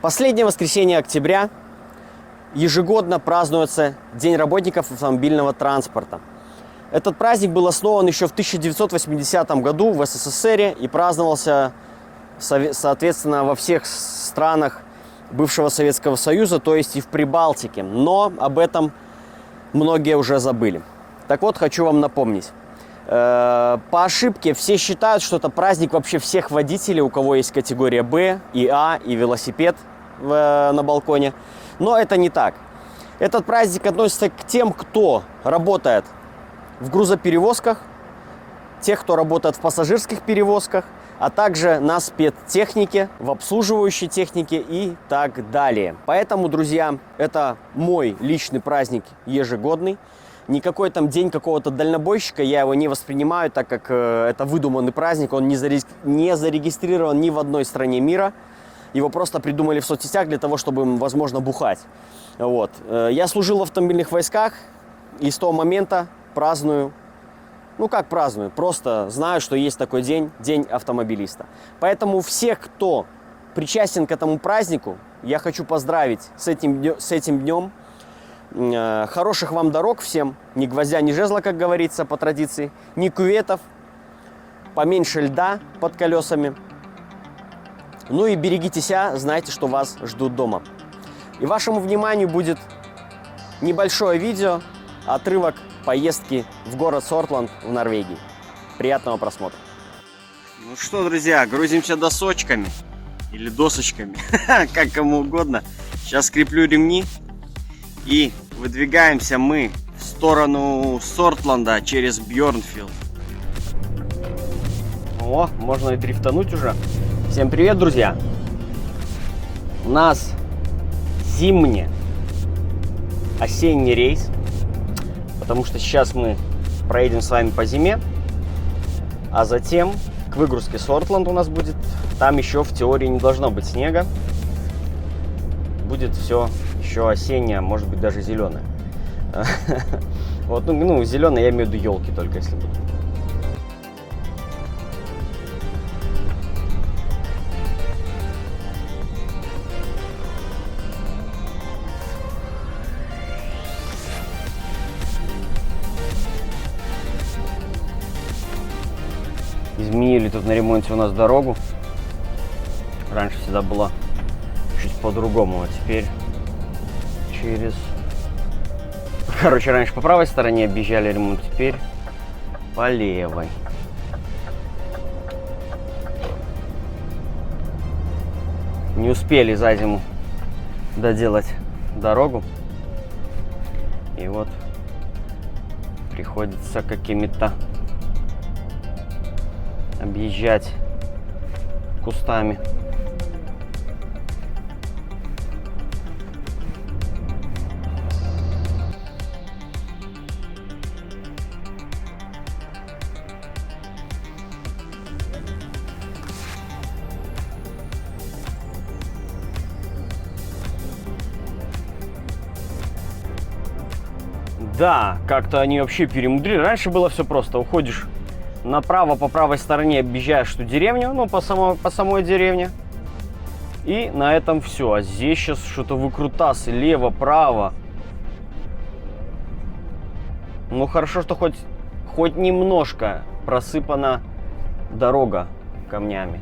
Последнее воскресенье октября ежегодно празднуется День работников автомобильного транспорта. Этот праздник был основан еще в 1980 году в СССР и праздновался, соответственно, во всех странах бывшего Советского Союза, то есть и в Прибалтике. Но об этом многие уже забыли. Так вот, хочу вам напомнить. По ошибке все считают, что это праздник вообще всех водителей, у кого есть категория Б и А, и велосипед на балконе. Но это не так. Этот праздник относится к тем, кто работает в грузоперевозках, тех, кто работает в пассажирских перевозках, а также на спецтехнике, в обслуживающей технике и так далее. Поэтому, друзья, это мой личный праздник ежегодный. Никакой там день какого-то дальнобойщика, я его не воспринимаю, так как это выдуманный праздник, он не зарегистрирован ни в одной стране мира. Его просто придумали в соцсетях для того, чтобы, возможно, бухать. Вот. Я служил в автомобильных войсках и с того момента праздную. Ну как праздную? Просто знаю, что есть такой день, День автомобилиста. Поэтому всех, кто причастен к этому празднику, я хочу поздравить с этим днем. Хороших вам дорог всем. Ни гвоздя, ни жезла, как говорится по традиции. Ни кюветов. Поменьше льда под колесами. Ну и берегите себя, знайте, что вас ждут дома. И вашему вниманию будет небольшое видео, отрывок поездки в город Сортланд в Норвегии. Приятного просмотра. Ну что, друзья, грузимся досочками или досочками, как кому угодно. Сейчас скреплю ремни и выдвигаемся мы в сторону Сортланда через Бьорнфилд. О, можно и дрифтануть уже. Всем привет, друзья! У нас осенний рейс, потому что сейчас мы проедем с вами по зиме, а затем к выгрузке Сортланд у нас будет. Там еще в теории не должно быть снега. Будет все еще осеннее, может быть даже зеленое. Вот, ну зеленое, я имею в виду елки только, если будут. Изменили тут на ремонте у нас дорогу. Раньше всегда было чуть по-другому, а теперь раньше по правой стороне объезжали ремонт, теперь по левой. Не успели за зиму доделать дорогу. И вот приходится какими-то объезжать кустами. Да, как-то они вообще перемудрили. Раньше было все просто. Уходишь направо, по правой стороне объезжаешь ту деревню, ну, по самой деревне. И на этом все. А здесь сейчас что-то выкрутасы, лево, право. Ну, хорошо, что хоть немножко просыпана дорога камнями.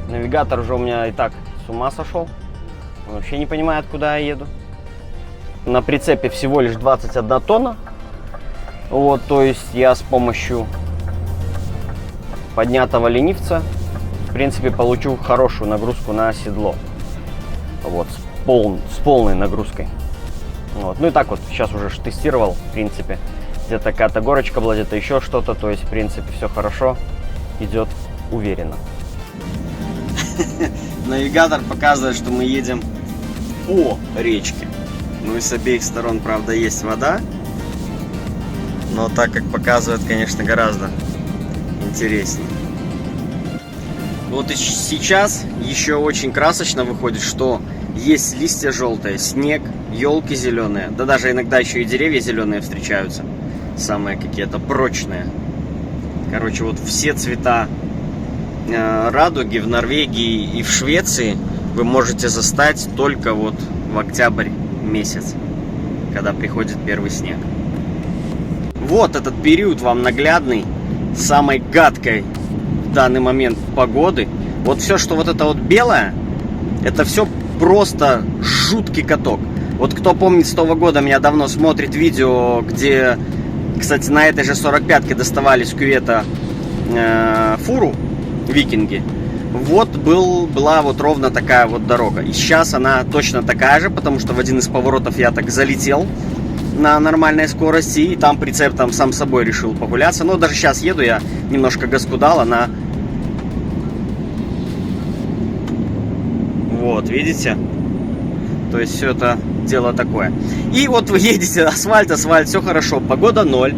Навигатор уже у меня и так с ума сошел. Он вообще не понимает, куда я еду. На прицепе всего лишь 21 тонна. Вот, то есть я с помощью поднятого ленивца, в принципе, получу хорошую нагрузку на седло. Вот, с полной нагрузкой. Вот. Ну и так вот, сейчас уже тестировал, в принципе. Где-то какая-то горочка была, где-то еще что-то. То есть, в принципе, все хорошо, идет уверенно. Навигатор показывает, что мы едем по речке. Ну и с обеих сторон, правда, есть вода. Но так как показывает, конечно, гораздо интереснее. Вот и сейчас еще очень красочно выходит, что Есть листья желтые, снег, елки зеленые. Да даже иногда еще и деревья зеленые встречаются. Самые какие-то прочные. Короче, вот все цвета радуги в Норвегии и в Швеции вы можете застать только вот в октябрь месяц, когда приходит первый снег. Вот этот период вам наглядный, самой гадкой в данный момент погоды. Вот все, что вот это вот белое, это все просто жуткий каток. Вот кто помнит с того года, меня давно смотрит видео, где, кстати, на этой же 45-ке доставали с кювета фуру викинги. Вот была вот ровно такая вот дорога. И сейчас она точно такая же, потому что в один из поворотов я так залетел на нормальной скорости, и там прицеп там сам собой решил погуляться. Но даже сейчас еду, я немножко газку дал, она... Вот, видите? То есть все это дело такое. И вот вы едете, асфальт, все хорошо, погода 0.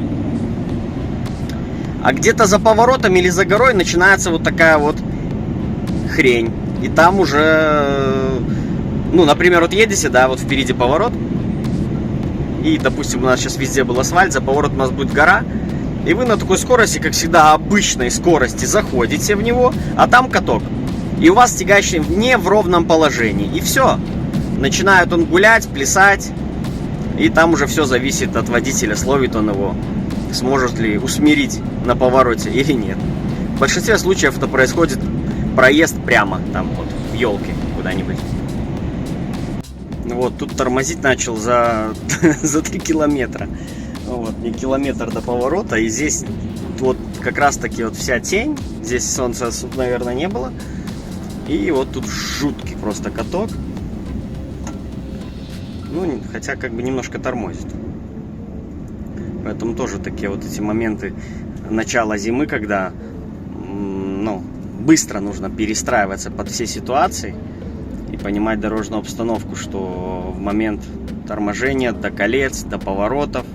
А где-то за поворотом или за горой начинается вот такая вот хрень. И там уже, ну, например, вот едете, да, вот впереди поворот. И, допустим, у нас сейчас везде был асфальт, за поворот у нас будет гора. И вы на такой скорости, как всегда, обычной скорости заходите в него, а там каток. И у вас тягающий не в ровном положении. И все. Начинает он гулять, плясать. И там уже все зависит от водителя, словит он его, сможет ли усмирить на повороте или нет. В большинстве случаев это происходит проезд прямо, там вот, в елке куда-нибудь. Вот, тут тормозить начал за 3 километра. Вот, не километр до поворота. И здесь вот как раз таки вот вся тень. Здесь солнца, наверное, не было. И вот тут жуткий просто каток. Ну, хотя как бы немножко тормозит. Поэтому тоже такие вот эти моменты начала зимы, когда, ну, быстро нужно перестраиваться под все ситуации и понимать дорожную обстановку, что в момент торможения до колец, до поворотов,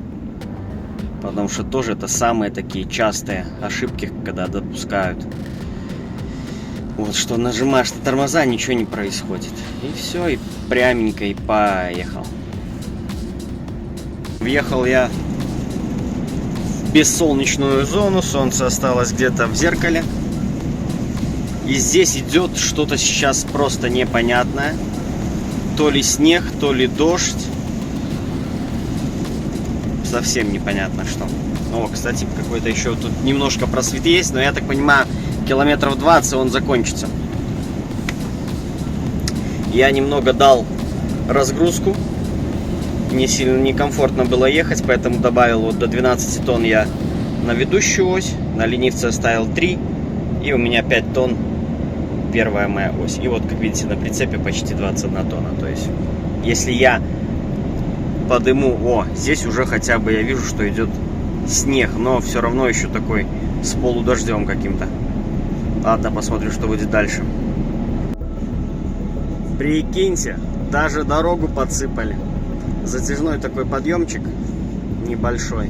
потому что тоже это самые такие частые ошибки, когда допускают. Вот что нажимаешь на тормоза, ничего не происходит. И все, и пряменько, и поехал. Въехал я в бессолнечную зону, солнце осталось где-то в зеркале. И здесь идет что-то сейчас просто непонятное. То ли снег, то ли дождь. Совсем непонятно что. О, кстати, какой-то еще тут немножко просвет есть, но я так понимаю, километров 20 он закончится. Я немного дал разгрузку. Мне сильно некомфортно было ехать, поэтому добавил вот до 12 тонн я на ведущую ось. На ленивце оставил 3. И у меня 5 тонн первая моя ось. И вот, как видите, на прицепе почти 21 тонна. То есть, если я подыму... О, здесь уже хотя бы я вижу, что идет снег. Но все равно еще такой с полудождем каким-то. Ладно, посмотрим, что будет дальше. Прикиньте, даже дорогу подсыпали. Затяжной такой подъемчик небольшой.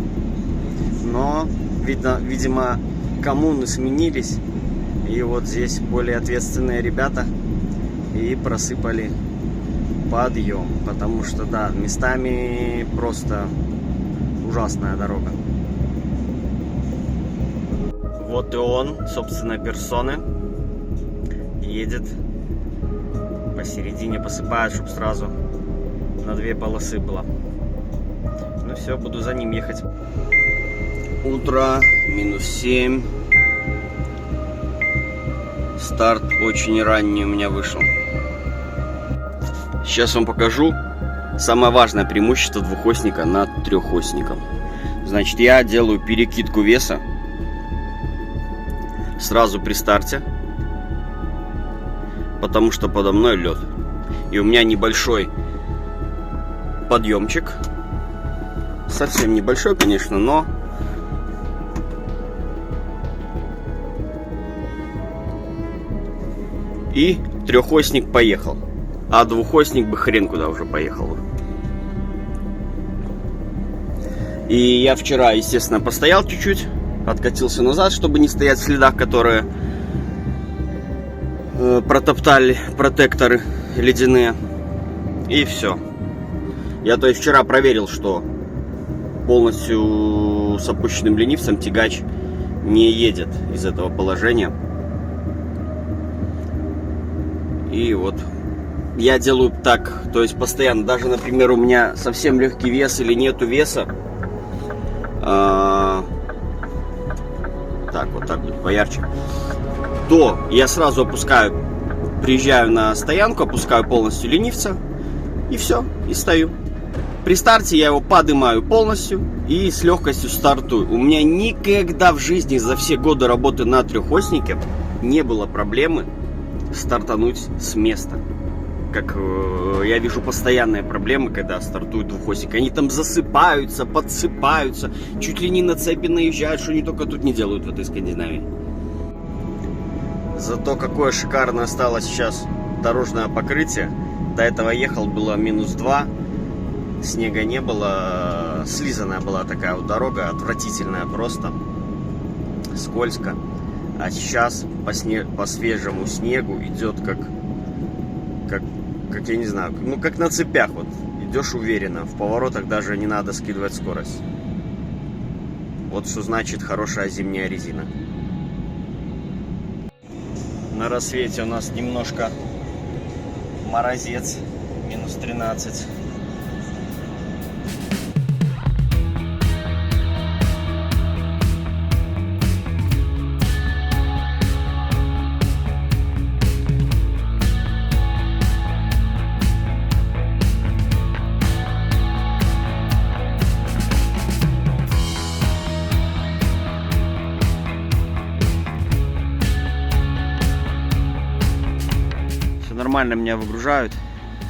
Но, видимо, коммуны сменились. И вот здесь более ответственные ребята и просыпали подъем. Потому что, да, местами просто ужасная дорога. Вот и он, собственно, персоны. Едет посередине, посыпает, чтобы сразу на 2 полосы было. Ну все, буду за ним ехать. Утро, -7. Старт очень ранний у меня вышел. Сейчас вам покажу самое важное преимущество двухосника над трехосником. Значит, я делаю перекидку веса сразу при старте, потому что подо мной лед. И у меня небольшой подъемчик. Совсем небольшой, конечно, но и трехосник поехал. А двухосник бы хрен куда уже поехал. И я вчера, естественно, постоял чуть-чуть, откатился назад, чтобы не стоять в следах, которые протоптали протекторы ледяные. И все. Я то есть вчера проверил, что полностью с опущенным ленивцем тягач не едет из этого положения. И вот я делаю так, то есть постоянно, даже, например, у меня совсем легкий вес или нету веса, так, вот так будет поярче, то я сразу опускаю, приезжаю на стоянку, опускаю полностью ленивца, и все, и стою. При старте я его поднимаю полностью и с легкостью стартую. У меня никогда в жизни за все годы работы на трехоснике не было проблемы стартануть с места. Как я вижу постоянные проблемы, когда стартуют двухосник. Они там засыпаются, подсыпаются, чуть ли не на цепи наезжают, что они только тут не делают в этой Скандинавии. Зато какое шикарное стало сейчас дорожное покрытие. До этого ехал, было -2. Снега не было, слизанная была такая вот дорога, отвратительная просто, скользко. А сейчас по свежему снегу идет как я не знаю, ну как на цепях, вот идешь уверенно, в поворотах даже не надо скидывать скорость. Вот что значит хорошая зимняя резина. На рассвете у нас немножко морозец, -13. Нормально меня выгружают.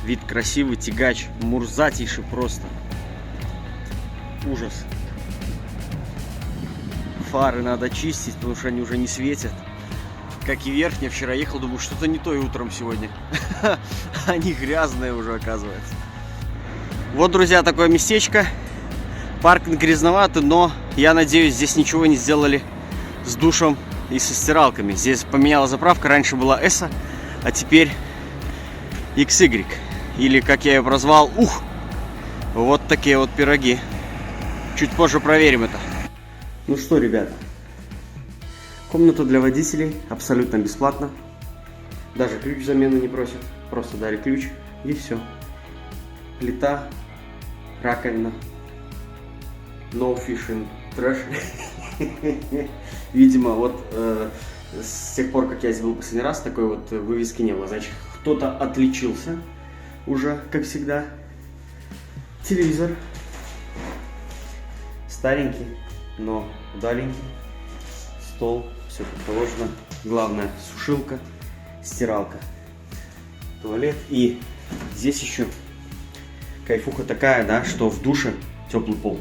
Вид красивый, тягач, мурзатейший просто. Ужас. Фары надо чистить, потому что они уже не светят. Как и верхняя. Вчера ехал, думаю, что-то не то и утром сегодня. Они грязные уже, оказывается. Вот, друзья, такое местечко. Паркинг грязноватый, но я надеюсь, здесь ничего не сделали с душем и со стиралками. Здесь поменяла заправка. Раньше была Эса, а теперь XY, или как я ее прозвал, вот такие вот пироги. Чуть позже проверим это. Ну что, ребята, комната для водителей абсолютно бесплатно. Даже ключ замены не просят, просто дали ключ и все. Плита, раковина, no fishing trash. Видимо, вот с тех пор, как я здесь был последний раз, такой вот вывески не было. Значит, кто-то отличился уже, как всегда. Телевизор. Старенький, но удаленький. Стол, все как положено. Главное, сушилка, стиралка, туалет. И здесь еще кайфуха такая, да, что в душе теплый пол.